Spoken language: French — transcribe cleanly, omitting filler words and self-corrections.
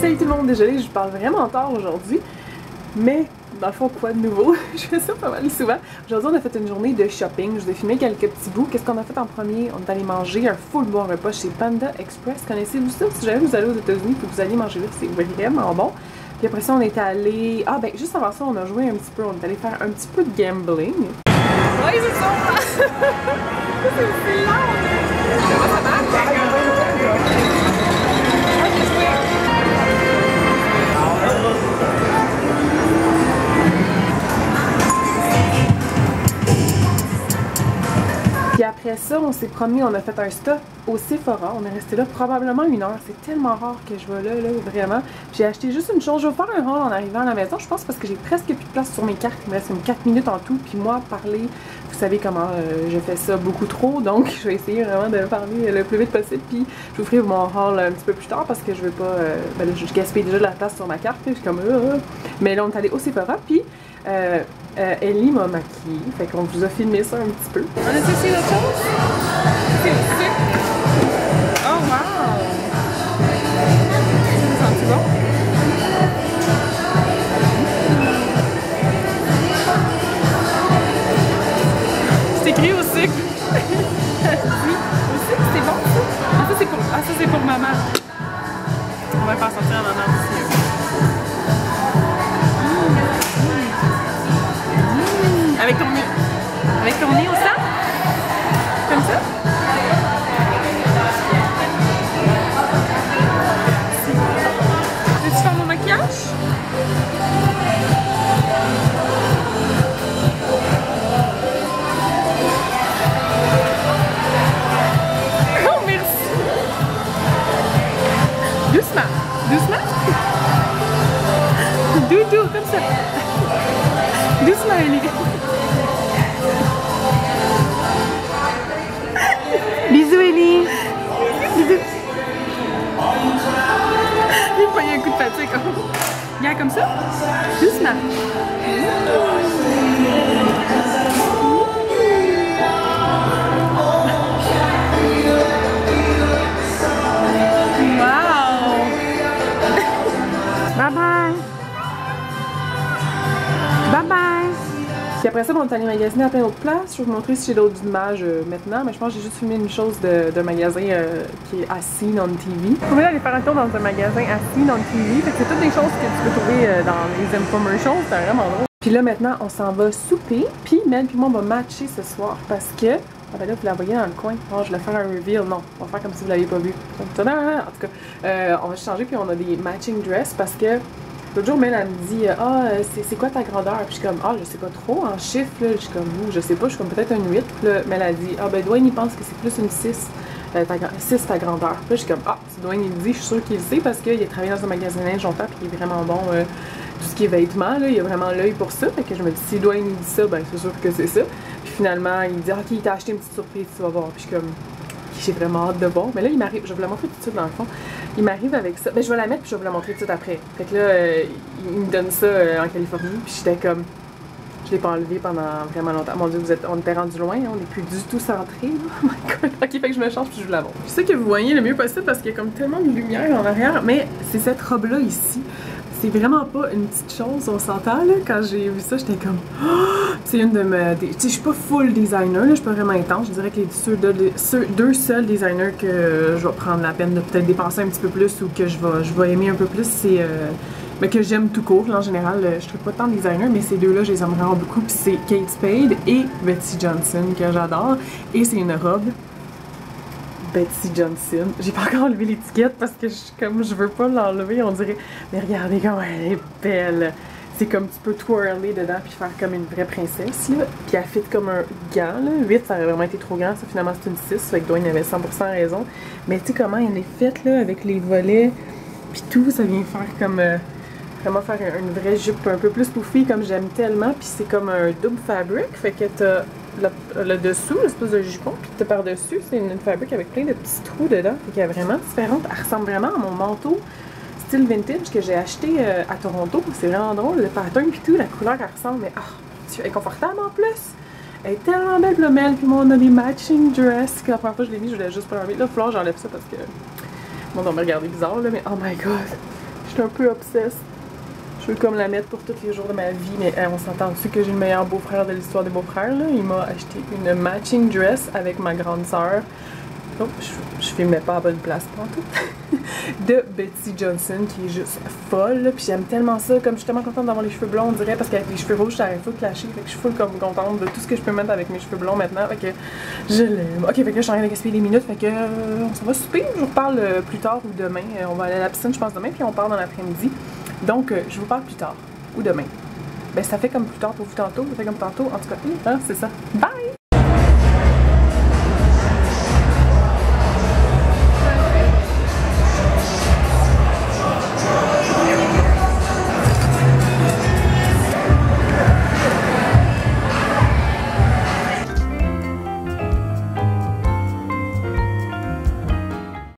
Salut tout le monde, désolé, je parle vraiment tard aujourd'hui, mais dans le fond, quoi de nouveau? Je fais ça pas mal souvent. Aujourd'hui, on a fait une journée de shopping, je vous ai filmé quelques petits bouts. Qu'est-ce qu'on a fait en premier? On est allé manger un full bon repas chez Panda Express. Connaissez-vous ça? Si jamais vous allez aux États-Unis et que vous allez manger là, c'est vraiment bon. Puis après ça, on est allé... Ah ben, juste avant ça, on a joué un petit peu, on est allé faire un petit peu de gambling. Oui, c'est ça! C'est aussi long! Comment ça marche? Puis après ça, on s'est promis, on a fait un stop au Sephora. On est resté là probablement 1 heure. C'est tellement rare que je vais là, vraiment. J'ai acheté juste une chose. Je vais faire un haul en arrivant à la maison, je pense, parce que j'ai presque plus de place sur mes cartes. Il me reste 4 minutes en tout. Puis moi, parler, vous savez comment je fais ça beaucoup trop. Donc, je vais essayer vraiment de parler le plus vite possible. Puis, je vous ferai mon haul un petit peu plus tard parce que je veux pas... ben là, je gaspille déjà de la place sur ma carte. Puis, je suis comme... Mais là, on est allé au Sephora. Puis... Ellie m'a maquillée, fait qu'on vous a filmé ça un petit peu. On a essayé l'autre chose? C'est le sucre! Oh wow! Ça sent-tu bon? C'est écrit au sucre! Oui, au sucre, c'est bon ça? Ah, ça c'est pour maman! On va faire sortir un ananas aussi. Avec ton nez au sang? Comme ça? Veux-tu faire mon maquillage? Oh, merci! Doucement! Doucement? Doudou, comme ça! Doucement, Ellie! Bisous, Ellie! Bisous! Il me prenait un coup de fatigue. Regarde comme ça. Doucement. Wow! Bye bye! Bye bye! Puis après ça, on est allé magasiner à plein d'autres places. Je vais vous montrer si j'ai d'autres images maintenant, mais je pense que j'ai juste filmé une chose d'un magasin qui est à Scene on TV. On va aller faire un tour dans un magasin à Scene on TV. Fait que c'est toutes des choses que tu peux trouver dans les infomercials. C'est vraiment drôle. Puis là, maintenant, on s'en va souper. Puis Mel puis moi, on va matcher ce soir parce que... Ah ben là, vous la voyez dans le coin. Oh, je vais faire un reveal. Non, on va faire comme si vous l'aviez pas vu. En tout cas, on va changer puis on a des matching dress parce que... L'autre jour, Mel, elle me dit « Ah, c'est quoi ta grandeur? » Puis je suis comme « Ah, je sais pas trop, en chiffres, là. » Je suis comme « Je sais pas, je suis comme peut-être un 8. » Puis là, Mel, elle dit « Ah, ben Dwayne, il pense que c'est plus une 6, 6 ta grandeur. » Puis là, je suis comme « Ah, si Dwayne, il le dit, je suis sûre qu'il le sait parce qu'il a travaillé dans un magasin de linge longtemps puis il est vraiment bon tout ce qui est vêtements, là. Il a vraiment l'œil pour ça. » Fait que je me dis « Si Dwayne, il dit ça, ben c'est sûr que c'est ça. » Puis finalement, il dit « Ok, il t'a acheté une petite surprise, tu vas voir. » Puis je suis comme... J'ai vraiment hâte de voir. Mais là, il m'arrive, je vais vous la montrer tout de suite dans le fond. Il m'arrive avec ça. Ben, je vais la mettre puis je vais vous la montrer tout de suite après. Fait que là, il me donne ça en Californie. Puis j'étais comme. Je l'ai pas enlevé pendant vraiment longtemps. Mon Dieu, on était rendu loin, hein? On n'est plus du tout centré. Oh my god. Ok, fait que je me change puis je vous la montre. Je sais que vous voyez le mieux possible parce qu'il y a comme tellement de lumière en arrière. Mais c'est cette robe-là ici. C'est vraiment pas une petite chose, on s'entend là. Quand j'ai vu ça, j'étais comme. Oh! C'est une de mes. Tu sais, je suis pas full designer, là, je suis pas vraiment intense. Je dirais que les deux seuls designers que je vais prendre la peine de peut-être dépenser un petit peu plus ou que je vais aimer un peu plus, c'est. Mais que j'aime tout court. Là, en général, je trouve pas tant de designer, mais ces deux-là, je les aime vraiment beaucoup. Puis c'est Kate Spade et Betsy Johnson que j'adore. Et c'est une robe. Betsy Johnson. J'ai pas encore enlevé l'étiquette parce que je veux pas l'enlever, on dirait. Mais regardez comment elle est belle. C'est comme tu peux twirler dedans puis faire comme une vraie princesse là. Puis elle fit comme un gant là. 8 ça aurait vraiment été trop grand, ça finalement c'est une 6. Fait que Dwayne avait 100% raison. Mais tu sais comment elle est faite là avec les volets puis tout, ça vient faire comme vraiment faire une vraie jupe un peu plus poufie comme j'aime tellement. Puis c'est comme un double fabric, fait que t'as le dessous, l'espèce de jupon, puis t'as par-dessus, c'est une fabric avec plein de petits trous dedans, fait qu'elle est vraiment différente. Elle ressemble vraiment à mon manteau style vintage que j'ai acheté à Toronto. C'est vraiment drôle, le pattern puis tout, la couleur elle ressemble, mais elle est confortable en plus. Elle est tellement belle, le Mel, puis moi on a des matching dress. La première fois que je l'ai mis, je voulais juste pas l'enlever. Là, il va falloir que j'enlève ça parce que. Bon, on m'a regardé bizarre là, mais oh my god. Je suis un peu obsesse. Je veux comme la mettre pour tous les jours de ma vie, mais on s'entend dessus que j'ai le meilleur beau-frère de l'histoire des beaux-frères. Il m'a acheté une matching dress avec ma grande sœur. Oh, je filmais pas à bonne place pour tout. De Betty Johnson, qui est juste folle. Là. Puis j'aime tellement ça, comme je suis tellement contente d'avoir les cheveux blonds, on dirait, parce qu'avec les cheveux rouges, j'arrive full clashé. Fait que je suis full comme contente de tout ce que je peux mettre avec mes cheveux blonds maintenant. Fait que je l'aime. Ok, fait que là, je suis en train de gaspiller des minutes. Fait que on s'en va souper. Je vous reparle plus tard ou demain. On va aller à la piscine, je pense, demain, puis on part dans l'après-midi. Donc, je vous parle plus tard ou demain. Ben, ça fait comme plus tard pour vous tantôt, ça fait comme tantôt. En tout cas, hein, c'est ça. Bye!